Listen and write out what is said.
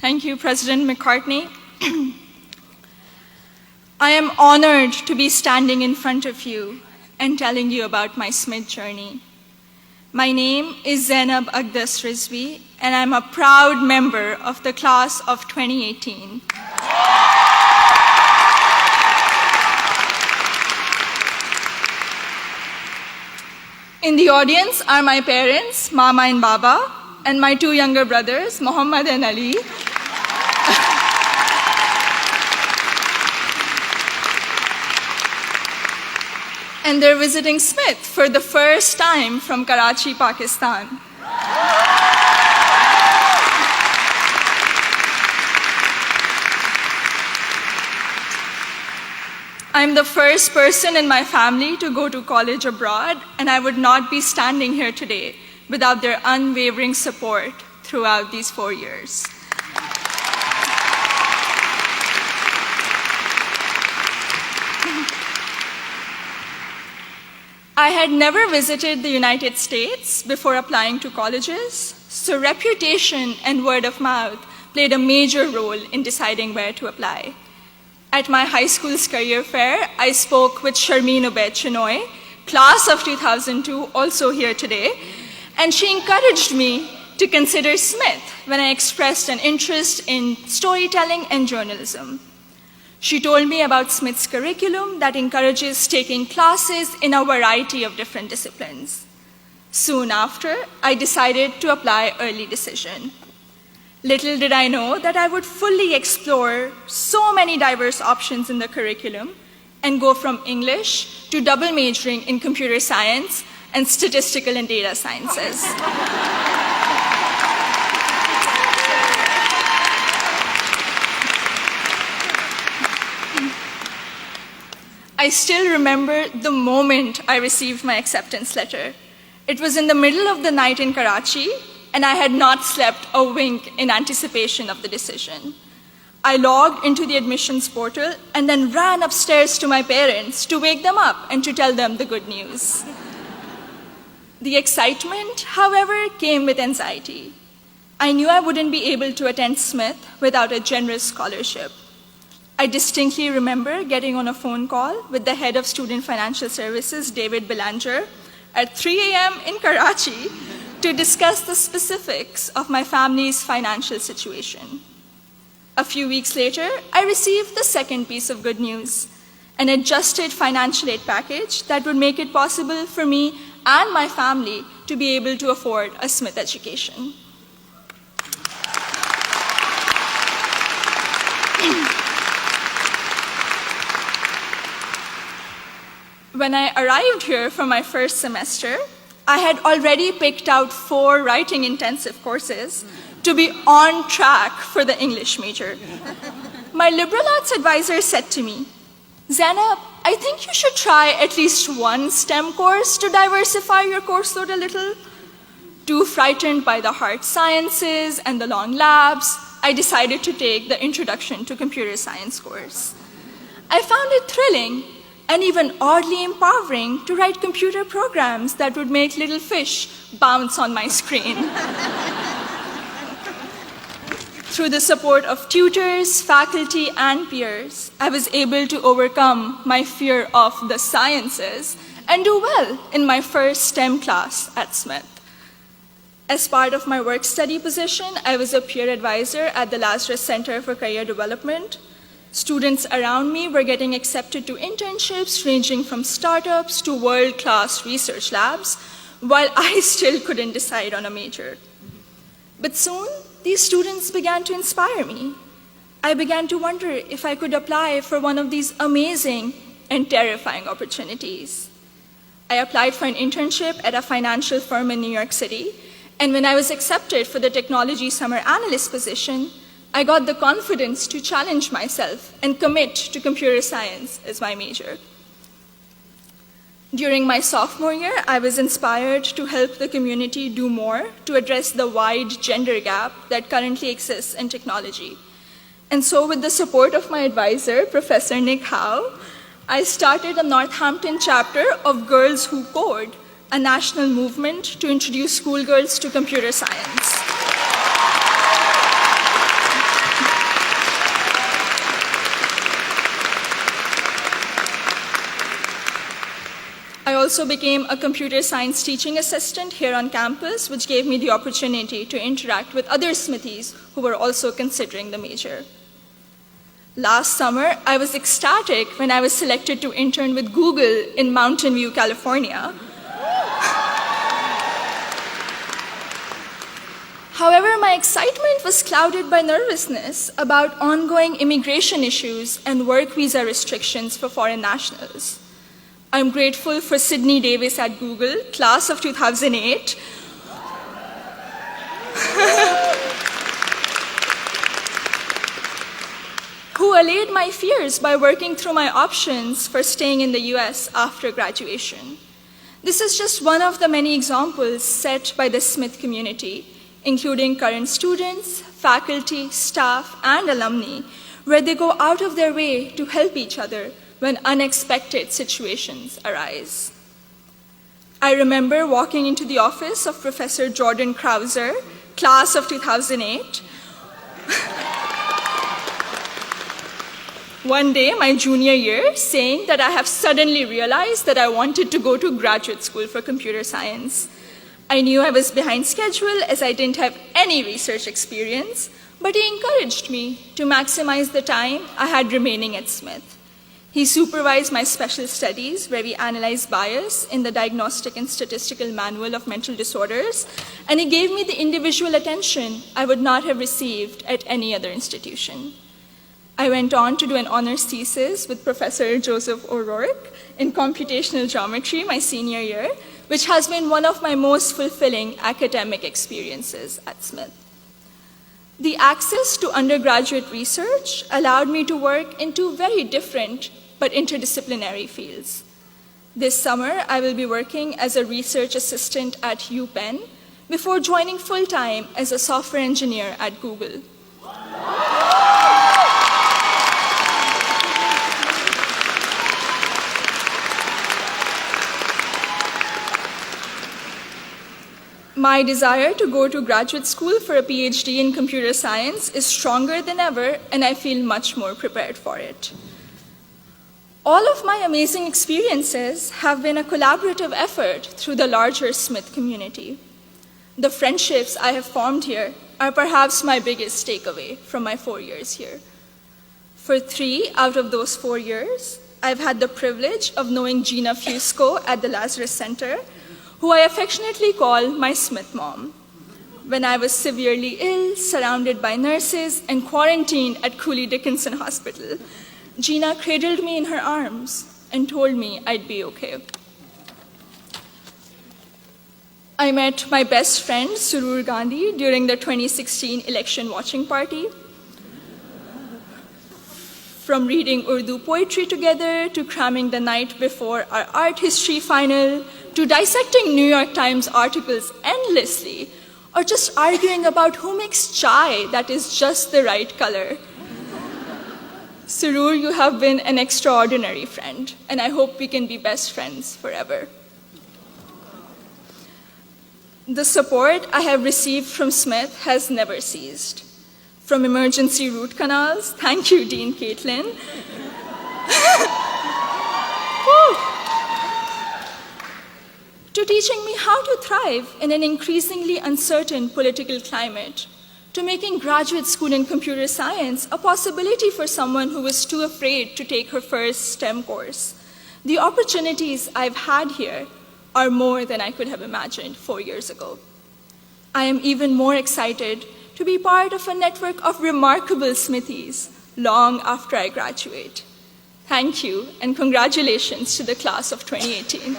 Thank you, President McCartney. I am honored to be standing in front of you and telling you about my Smith journey. My name is Zainab Aqdas Rizvi, and I'm a proud member of the class of 2018. In the audience are my parents, Mama and Baba, and my two younger brothers, Muhammad and Ali. And they're visiting Smith for the first time from Karachi, Pakistan. I'm the first person in my family to go to college abroad, and I would not be standing here today without their unwavering support throughout these 4 years. I had never visited the United States before applying to colleges, so reputation and word of mouth played a major role in deciding where to apply. At my high school's career fair, I spoke with Sharmeen Obaid Chinoy, class of 2002, also here today, and she encouraged me to consider Smith when I expressed an interest in storytelling and journalism. She told me about Smith's curriculum that encourages taking classes in a variety of different disciplines. Soon after, I decided to apply early decision. Little did I know that I would fully explore so many diverse options in the curriculum and go from English to double majoring in computer science and statistical and data sciences. I still remember the moment I received my acceptance letter. It was in the middle of the night in Karachi, and I had not slept a wink in anticipation of the decision. I logged into the admissions portal and then ran upstairs to my parents to wake them up and to tell them the good news. The excitement, however, came with anxiety. I knew I wouldn't be able to attend Smith without a generous scholarship. I distinctly remember getting on a phone call with the head of Student Financial Services, David Belanger, at 3 a.m. in Karachi to discuss the specifics of my family's financial situation. A few weeks later, I received the second piece of good news, an adjusted financial aid package that would make it possible for me and my family to be able to afford a Smith education. When I arrived here for my first semester, I had already picked out 4 writing-intensive courses to be on track for the English major. My liberal arts advisor said to me, "Zainab, I think you should try at least one STEM course to diversify your course load a little." Too frightened by the hard sciences and the long labs, I decided to take the Introduction to Computer Science course. I found it thrilling and even oddly empowering to write computer programs that would make little fish bounce on my screen. Through the support of tutors, faculty, and peers, I was able to overcome my fear of the sciences and do well in my first STEM class at Smith. As part of my work-study position, I was a peer advisor at the Lazarus Center for Career Development. Students around me were getting accepted to internships ranging from startups to world-class research labs, while I still couldn't decide on a major. But soon, these students began to inspire me. I began to wonder if I could apply for one of these amazing and terrifying opportunities. I applied for an internship at a financial firm in New York City, and when I was accepted for the technology summer analyst position, I got the confidence to challenge myself and commit to computer science as my major. During my sophomore year, I was inspired to help the community do more to address the wide gender gap that currently exists in technology. And so with the support of my advisor, Professor Nick Howe, I started a Northampton chapter of Girls Who Code, a national movement to introduce schoolgirls to computer science. also became a computer science teaching assistant here on campus, which gave me the opportunity to interact with other Smithies who were also considering the major. Last summer, I was ecstatic when I was selected to intern with Google in Mountain View, California. However, my excitement was clouded by nervousness about ongoing immigration issues and work visa restrictions for foreign nationals. I'm grateful for Sydney Davis at Google, class of 2008, who allayed my fears by working through my options for staying in the US after graduation. This is just one of the many examples set by the Smith community, including current students, faculty, staff, and alumni, where they go out of their way to help each other when unexpected situations arise. I remember walking into the office of Professor Jordan Krauser, class of 2008, one day, my junior year, saying that I have suddenly realized that I wanted to go to graduate school for computer science. I knew I was behind schedule as I didn't have any research experience, but he encouraged me to maximize the time I had remaining at Smith. He supervised my special studies, where we analyzed bias in the Diagnostic and Statistical Manual of Mental Disorders, and he gave me the individual attention I would not have received at any other institution. I went on to do an honors thesis with Professor Joseph O'Rourke in computational geometry my senior year, which has been one of my most fulfilling academic experiences at Smith. The access to undergraduate research allowed me to work in two very different but interdisciplinary fields. This summer, I will be working as a research assistant at UPenn before joining full-time as a software engineer at Google. My desire to go to graduate school for a PhD in computer science is stronger than ever, and I feel much more prepared for it. All of my amazing experiences have been a collaborative effort through the larger Smith community. The friendships I have formed here are perhaps my biggest takeaway from my 4 years here. For 3 out of those 4 years, I've had the privilege of knowing Gina Fusco at the Lazarus Center, who I affectionately call my Smith mom. When I was severely ill, surrounded by nurses, and quarantined at Cooley Dickinson Hospital, Gina cradled me in her arms and told me I'd be okay. I met my best friend, Surur Gandhi, during the 2016 election watching party. From reading Urdu poetry together, to cramming the night before our art history final, to dissecting New York Times articles endlessly, or just arguing about who makes chai that is just the right color. Surur, you have been an extraordinary friend, and I hope we can be best friends forever. The support I have received from Smith has never ceased. From emergency root canals, thank you, Dean Caitlin, to teaching me how to thrive in an increasingly uncertain political climate, to making graduate school in computer science a possibility for someone who was too afraid to take her first STEM course. The opportunities I've had here are more than I could have imagined 4 years ago. I am even more excited to be part of a network of remarkable Smithies long after I graduate. Thank you, and congratulations to the class of 2018.